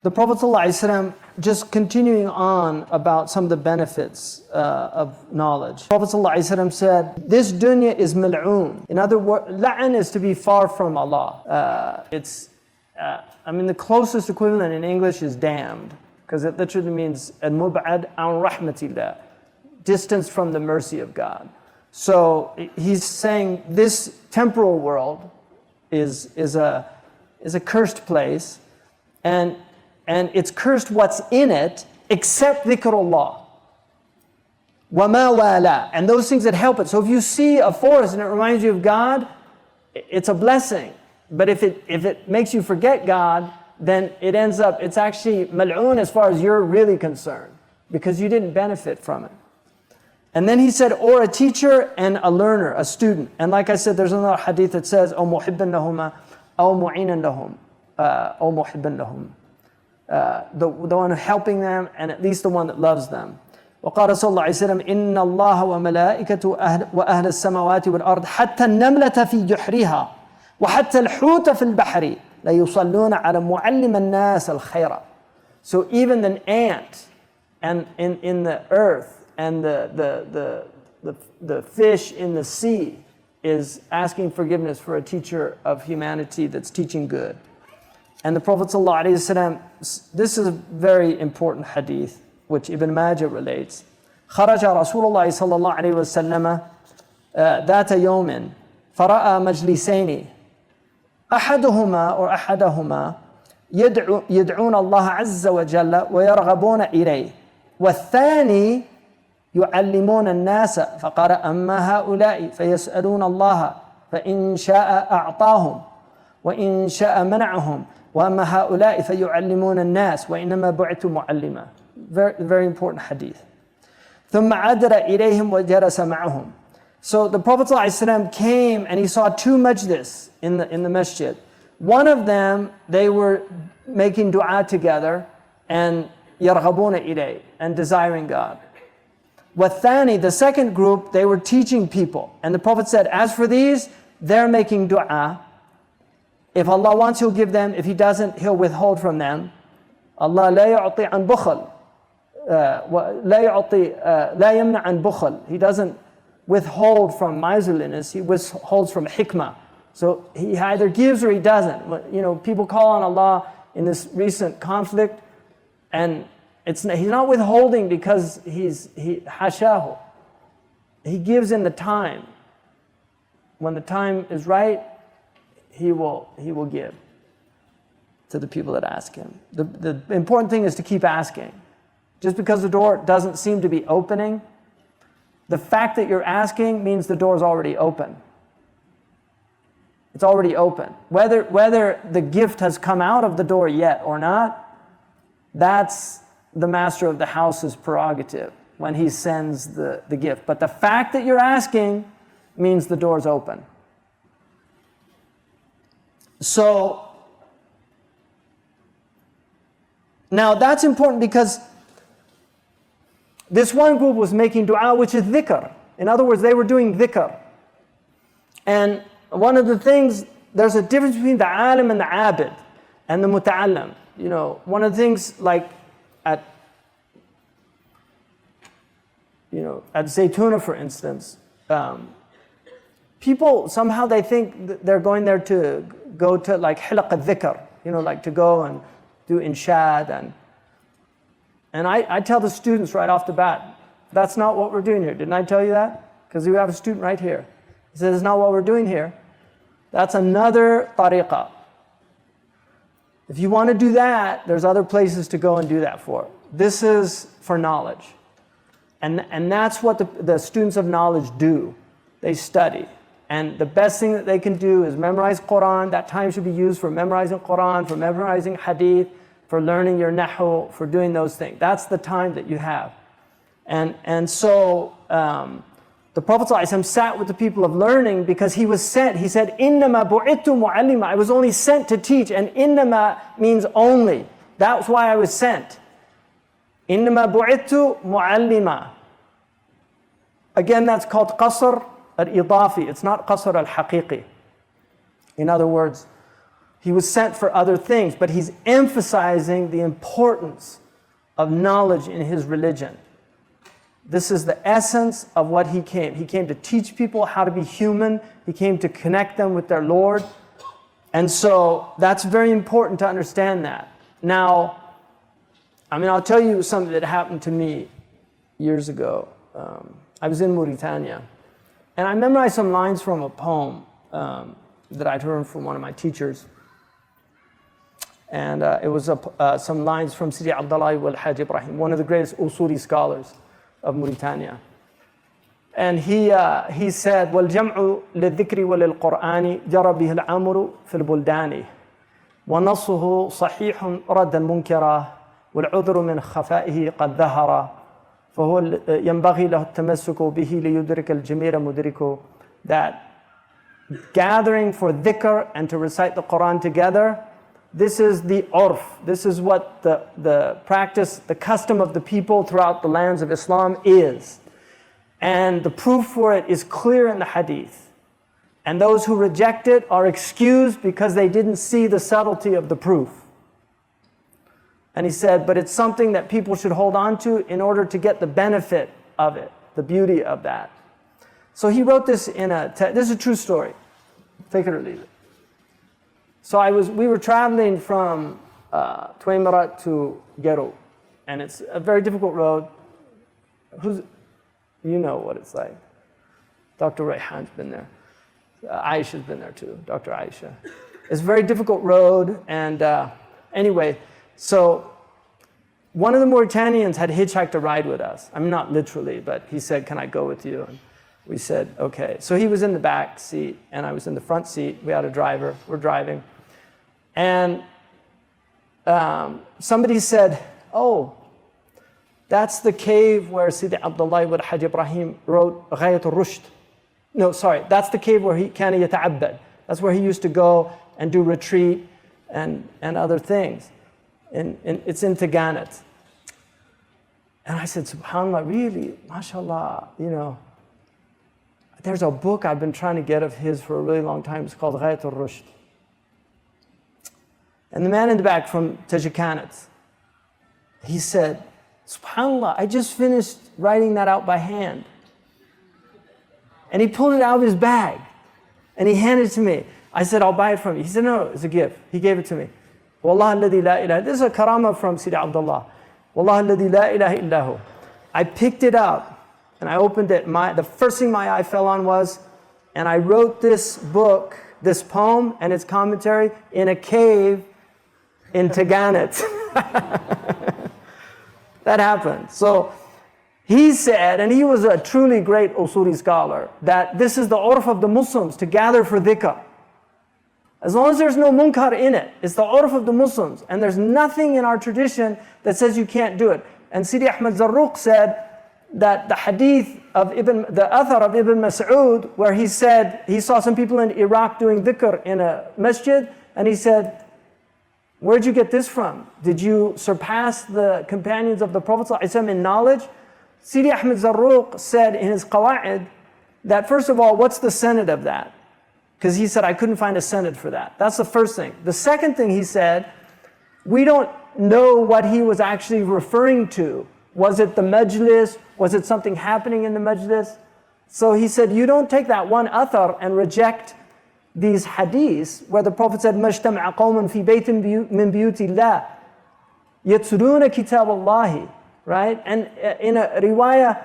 The Prophet ﷺ, just continuing on about some of the benefits of knowledge. The Prophet ﷺ said, this dunya is mal'oon. In other words, la'an is to be far from Allah. The closest equivalent in English is damned, because it literally means al-mub'ad an rahmatillah, distance from the mercy of God. So he's saying this temporal world is a cursed place, and it's cursed what's in it, except dhikrullah. وَمَا وَالَا, and those things that help it. So if you see a forest and it reminds you of God, it's a blessing. But if it makes you forget God, then it ends up, it's actually mal'oon as far as you're really concerned, because you didn't benefit from it. And then he said, or a teacher and a learner, a student. And like I said, there's another hadith that says, أو محبا لهما أو معينا لهم أو محبا لهم. The one helping them, and at least the one that loves them. وقال صلى الله عليه وسلم إن الله وملائكته وأهل السماوات والأرض حتى النملة في جحرها وحتى الحوت في البحر لا يصلون على معلم الناس الخير. So even an ant and in the earth and the fish in the sea is asking forgiveness for a teacher of humanity that's teaching good. And the Prophet ﷺ, this is a very important hadith, which Ibn Majah relates. خرج رسول الله صلى الله عليه وسلم ذات يوم فرأى مجلسين أحدهما يدعون الله عز وجل ويرغبون إليه والثاني يعلمون الناس فقال أما هؤلاء فيسألون الله فإن شاء أعطاهم وإن شاء منعهم وَأَمَّا هَؤُلَاءِ فَيُعَلِّمُونَ النَّاسِ وَإِنَّمَا بُعِثْتُ مُعَلِّمًا. Very, very important hadith. ثُمَّ عَدَرَ إِلَيْهِمْ وَجَلَسَ مَعَهُمْ. So the Prophet ﷺ came and he saw two majlis in the masjid. One of them, they were making dua together and يَرْغَبُونَ إِلَيْهِ, and desiring God. وَالثَّانِي, the second group, they were teaching people. And the Prophet said, as for these, they're making dua. If Allah wants, He'll give them. If He doesn't, He'll withhold from them. Allah لا يعطي عن بخل, لا يمنع عن بخل. He doesn't withhold from miserliness. He withholds from hikmah. So He either gives or He doesn't. You know, people call on Allah in this recent conflict, and He's not withholding because He hashahu. He gives in the time. When the time is right, He will give to the people that ask Him. The important thing is to keep asking. Just because the door doesn't seem to be opening, the fact that you're asking means the door is already open. It's already open. Whether the gift has come out of the door yet or not, that's the master of the house's prerogative when he sends the gift. But the fact that you're asking means the door's open. So, now that's important because this one group was making dua, which is dhikr. In other words, they were doing dhikr. And one of the things, there's a difference between the alim and the abid and the muta'allim. You know, one of the things like at Zaytuna, for instance, people somehow they think they're going there to go to like hilaq al-dhikr, like to go and do inshad, and I tell the students right off the bat, that's not what we're doing here. Didn't I tell you that? Because we have a student right here. He says, it's not what we're doing here. That's another tariqah. If you want to do that, there's other places to go and do that for. This is for knowledge. And that's what the students of knowledge do. They study. And the best thing that they can do is memorize Qur'an. That time should be used for memorizing Qur'an, for memorizing hadith, for learning your nahu, for doing those things. That's the time that you have. And so the Prophet ﷺ sat with the people of learning because he was sent. He said, إِنَّمَا بُعِثْتُ مُعَلِّمًا. I was only sent to teach. And إِنَّمَا means only. That's why I was sent. إِنَّمَا بُعِثْتُ مُعَلِّمًا. Again, that's called qasr al-idafi. It's not qasr al-haqiqi. In other words, He was sent for other things, but he's emphasizing the importance of knowledge in his religion. This is the essence of what he came. He came to teach people how to be human. He came to connect them with their Lord. And so that's very important to understand that. Now, I'll tell you something that happened to me years ago. I was in Mauritania, and I memorized some lines from a poem that I'd heard from one of my teachers. And it was some lines from Sidi Abdullah wal Hajj Ibrahim, one of the greatest Usuli scholars of Mauritania. And he said, وَالْجَمْعُ لِلذِّكْرِ وَلِلْقُرْآنِ جَرَى بِهِ الْعَمْرُ فِي الْبُلْدَانِ وَنَصُّهُ صَحِيحٌ رَدَّ الْمُنْكَرَ وَالْعُذْرُ مِنْ خَفَائِهِ قَدْ ظَهَرَ فهو ينبغي له التمسك به ليدرك الجميع مدركه. That gathering for dhikr and to recite the Qur'an together, this is the urf. This is what the practice, the custom of the people throughout the lands of Islam is. And the proof for it is clear in the hadith. And those who reject it are excused because they didn't see the subtlety of the proof. And he said, but it's something that people should hold on to in order to get the benefit of it, the beauty of that. So he wrote this this is a true story. Take it or leave it. So we were traveling from Tuaimara to Gero, and it's a very difficult road. You know what it's like. Dr. Rayhan's been there. Aisha's been there too, Dr. Aisha. It's a very difficult road, and anyway, so one of the Mauritanians had hitchhiked a ride with us. Not literally, but he said, can I go with you? And we said, okay. So he was in the back seat, and I was in the front seat. We had a driver. We're driving. And somebody said, oh, that's the cave where Sidi Abdullah ibn Hajj Ibrahim wrote Ghayat al-Rushd. No, sorry, that's the cave where he kana yata'abbad. That's where he used to go and do retreat and other things. And it's in Tiganit. And I said, subhanAllah, really, mashallah, there's a book I've been trying to get of his for a really long time. It's called Ghayat al-Rushd. And the man in the back from Tajikanat, he said, subhanAllah, I just finished writing that out by hand. And he pulled it out of his bag and he handed it to me. I said, I'll buy it from you. He said, no, it's a gift. He gave it to me. Wallah alladhi la ilaha. This is a karama from Sidi Abdullah. Wallah alladhi la ilaha illahu. I picked it up and I opened it. The first thing my eye fell on was, and I wrote this book, this poem and its commentary in a cave in Tiganit. That happened. So he said, and he was a truly great Usuli scholar, that this is the urf of the Muslims to gather for dhikr. As long as there's no munkar in it, it's the urf of the Muslims. And there's nothing in our tradition that says you can't do it. And Sidi Ahmad Zarruq said that the hadith of the athar of Ibn Mas'ud, where he said he saw some people in Iraq doing dhikr in a masjid, and he said, where'd you get this from? Did you surpass the companions of the Prophet ﷺ in knowledge? Sidi Ahmad Zarruq said in his Qawa'id that, first of all, what's the sanad of that? Because he said, I couldn't find a sanad for that. That's the first thing. The second thing he said, we don't know what he was actually referring to. Was it the majlis? Was it something happening in the majlis? So he said, you don't take that one athar and reject these hadiths where the Prophet said, مَجْتَمْعَ قَوْمٌ فِي بَيْتٍ مِّن بِيُوتِ اللَّهِ يَتْلُونَ كِتَابَ اللَّهِ. Right? And in a riwayah,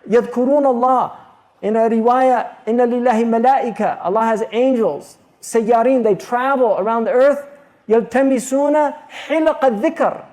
يَذْكُرُونَ اللَّهِ. In a riwayah, إِنَّ لِلَّهِ مَلَائِكَةً. Allah has angels, sayyarin, they travel around the earth. يَلْتَمِسُونَ حِلَقَ الذِّكْر.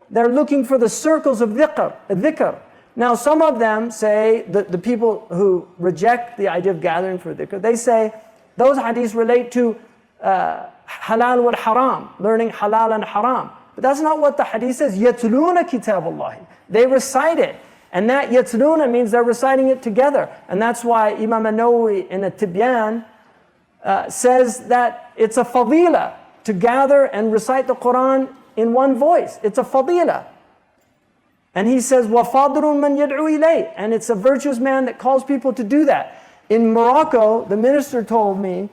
They're looking for the circles of dhikr. Now some of them say, the people who reject the idea of gathering for dhikr, they say, those hadiths relate to halal wal haram, learning halal and haram. But that's not what the hadith says. يَتْلُونَ كِتَابَ اللَّهِ. They recite it. And that يَتْلُونَ means they're reciting it together. And that's why Imam an-Nawawi in a Tibyan says that it's a fadila to gather and recite the Qur'an in one voice. It's a fadila. And he says, وَفَاضِرٌ مَنْ يَدْعُو إِلَيْهِ. And it's a virtuous man that calls people to do that. In Morocco, the minister told me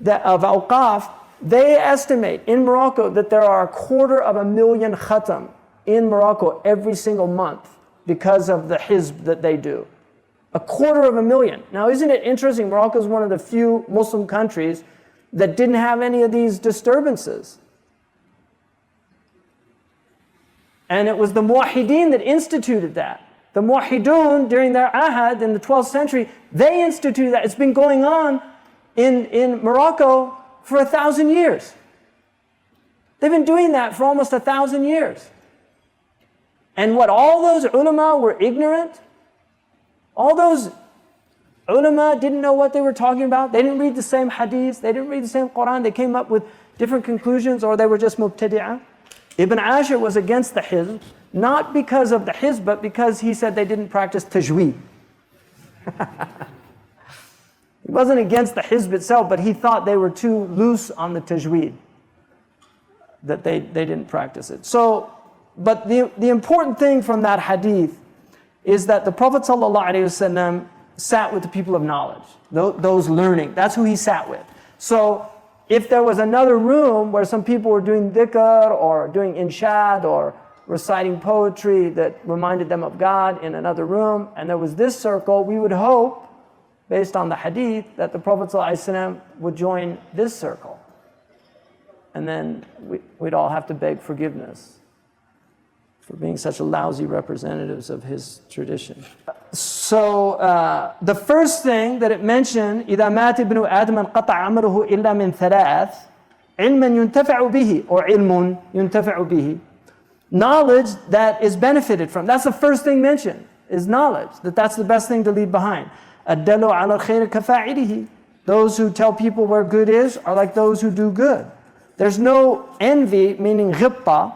that of Awqaf They estimate in Morocco that there are 250,000 khatam in Morocco every single month because of the hizb that they do. 250,000. Now, isn't it interesting? Morocco is one of the few Muslim countries that didn't have any of these disturbances. And it was the Muwahhideen that instituted that. The Muwahhidun, during their ahad in the 12th century, they instituted that. It's been going on in Morocco for 1,000 years. They've been doing that for almost 1,000 years. And what, all those ulama were ignorant? All those ulama didn't know what they were talking about. They didn't read the same hadith. They didn't read the same Qur'an. They came up with different conclusions, or they were just mubtadi'ah. Ibn Ashur was against the hizb, not because of the hizb, but because he said they didn't practice tajweed. He wasn't against the hizb itself, but he thought they were too loose on the tajweed, that they didn't practice it. So, but the important thing from that hadith is that the Prophet ﷺ sat with the people of knowledge, those learning. That's who he sat with. So if there was another room where some people were doing dhikr or doing inshad or reciting poetry that reminded them of God in another room, and there was this circle, we would hope, based on the hadith, that the Prophet ﷺ would join this circle. And then we'd all have to beg forgiveness for being such lousy representatives of his tradition. So the first thing that it mentioned, إِذَا مَاتِ ابْنُ آدَمَ انْقَطَعَ عَمْرُهُ إِلَّا مِنْ ثَلَاثٍ عِلْمًا يُنْتَفَعُ بِهِ, or عِلْمٌ يُنْتَفَعُ بِهِ, knowledge that is benefited from. That's the first thing mentioned, is knowledge, that's the best thing to leave behind. الدَّلُّ عَلَى الْخَيْرِ كَفَاعِلِهِ, those who tell people where good is are like those who do good. There's no envy, meaning ghibta.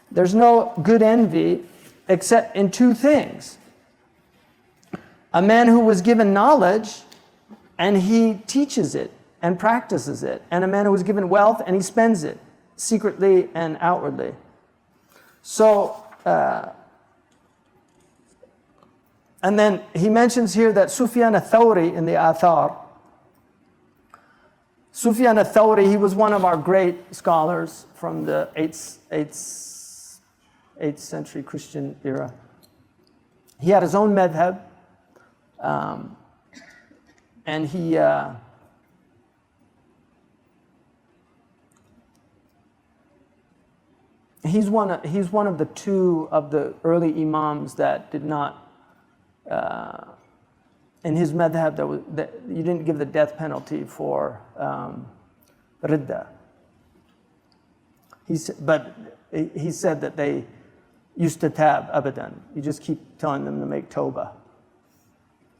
There's no good envy except in two things. A man who was given knowledge and he teaches it and practices it, and a man who was given wealth and he spends it secretly and outwardly. So, and then he mentions here that Sufyan al-Thawri in the Athar, Sufyan al-Thawri, he was one of our great scholars from the 8th century Christian era. He had his own madhab, and he's one of the two of the early imams that did not, in his madhab, that you didn't give the death penalty for ridda. But he said that they used to tab abadan. You just keep telling them to make tawbah.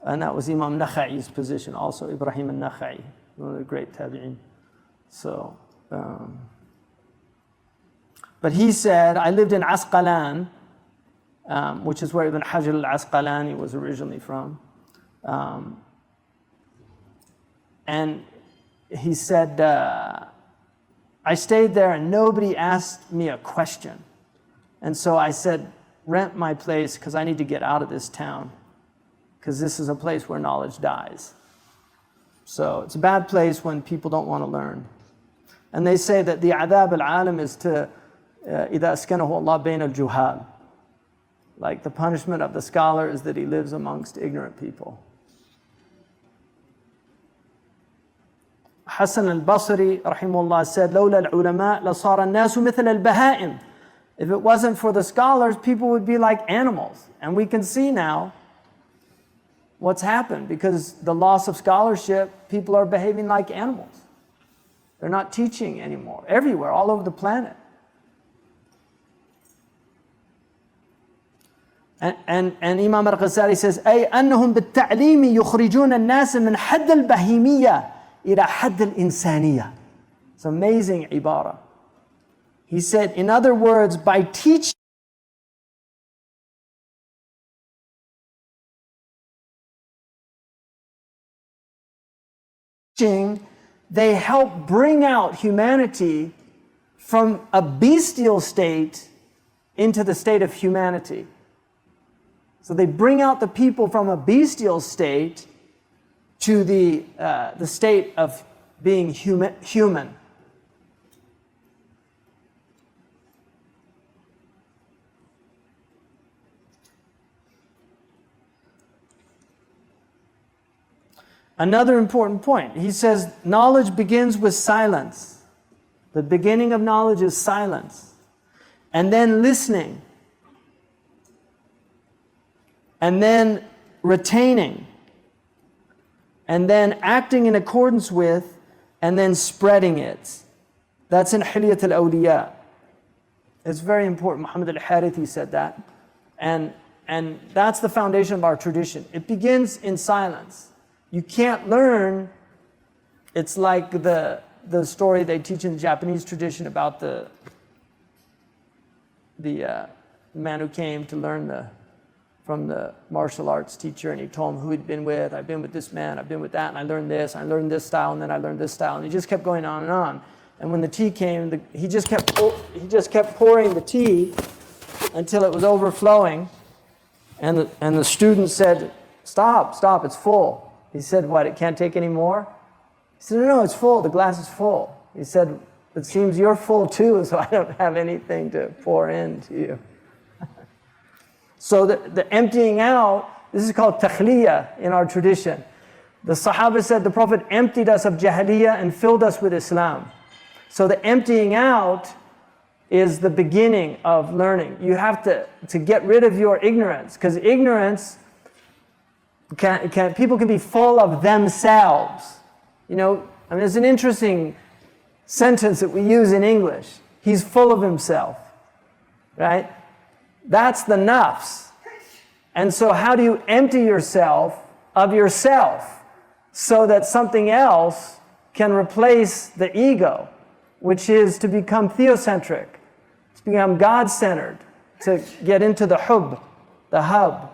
And that was Imam Nakha'i's position also, Ibrahim al-Nakha'i, one of the great tabi'in. So, but he said, I lived in Asqalan, which is where Ibn Hajar al-Asqalani was originally from. And he said, I stayed there and nobody asked me a question. And so I said, rent my place because I need to get out of this town, because this is a place where knowledge dies. So it's a bad place when people don't want to learn. And they say that the adab al-alim is to إِذَا أَسْكَنَهُ اللَّهُ بَيْنَ الْجُهَالِ. Like the punishment of the scholar is that he lives amongst ignorant people. Hassan al-Basri, rahimahullah, said, لَوْلَا الْعُلَمَاء لَصَارَ النَّاسُ مِثْلَ الْبَهَائِمِ. If it wasn't for the scholars, people would be like animals. And we can see now what's happened. Because the loss of scholarship, people are behaving like animals. They're not teaching anymore, everywhere, all over the planet. And Imam al-Ghazali says, أي أنهم بالتعليم يخرجون الناس من حد البهيمية إلى حد الإنسانية. It's amazing ibara. He said, in other words, by teaching, they help bring out humanity from a bestial state into the state of humanity. So they bring out the people from a bestial state to the state of being human. Another important point. He says knowledge begins with silence. The beginning of knowledge is silence. And then listening. And then retaining. And then acting in accordance with, and then spreading it. That's in Hilyat al-Awliya. It's very important. Muhammad al-Harithi said that. And that's the foundation of our tradition. It begins in silence. You can't learn. It's like the story they teach in the Japanese tradition about the man who came to learn from the martial arts teacher, and he told him who he'd been with. I've been with this man, I've been with that, and I learned this, I learned this style, and then I learned this style, and he just kept going on and on. And when the tea came, he just kept pouring the tea until it was overflowing, and the student said, "Stop, it's full." He said, "What, it can't take any more?" He said, "No, it's full, the glass is full." He said, "It seems you're full too, so I don't have anything to pour into you." So the emptying out, this is called takhliya in our tradition. The Sahaba said the Prophet emptied us of Jahiliyyah and filled us with Islam. So the emptying out is the beginning of learning. You have to get rid of your ignorance, because ignorance, people can be full of themselves. You know, I mean, it's an interesting sentence that we use in English. He's full of himself, right? That's the nafs. And so how do you empty yourself of yourself so that something else can replace the ego, which is to become theocentric, to become God-centered, to get into the hub, the hub.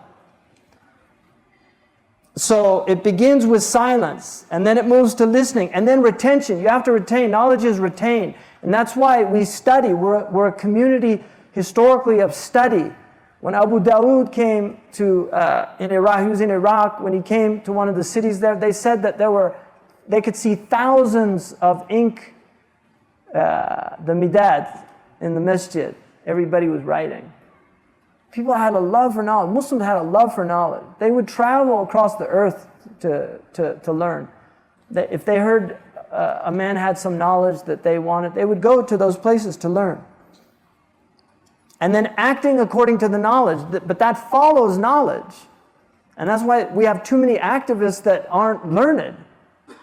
So it begins with silence, and then it moves to listening, and then retention. You have to retain. Knowledge is retained. And that's why we study. We're a community historically of study. When Abu Dawood came to in Iraq, he was in Iraq. When he came to one of the cities there, they said that they could see thousands of ink, the midad in the masjid. Everybody was writing. People had a love for knowledge. Muslims had a love for knowledge. They would travel across the earth to learn. If they heard a man had some knowledge that they wanted, they would go to those places to learn. And then acting according to the knowledge, but that follows knowledge. And that's why we have too many activists that aren't learned.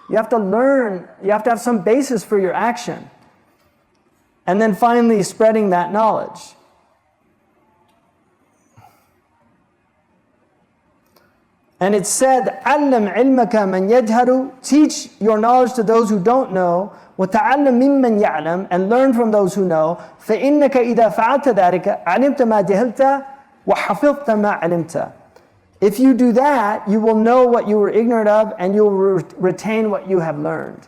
You have to learn, you have to have some basis for your action. And then finally spreading that knowledge. And it said, "Allam ilmaka man yajharu," teach your knowledge to those who don't know, وَتَعَلَّمْ مِمَّنْ يَعْلَمْ, and learn from those who know. فَإِنَّكَ إِذَا فَعَلْتَ ذَلِكَ عَلِمْتَ مَا جَهِلْتَ وَحَفِظْتَ مَا عَلِمْتَ. If you do that, you will know what you were ignorant of, and you will retain what you have learned.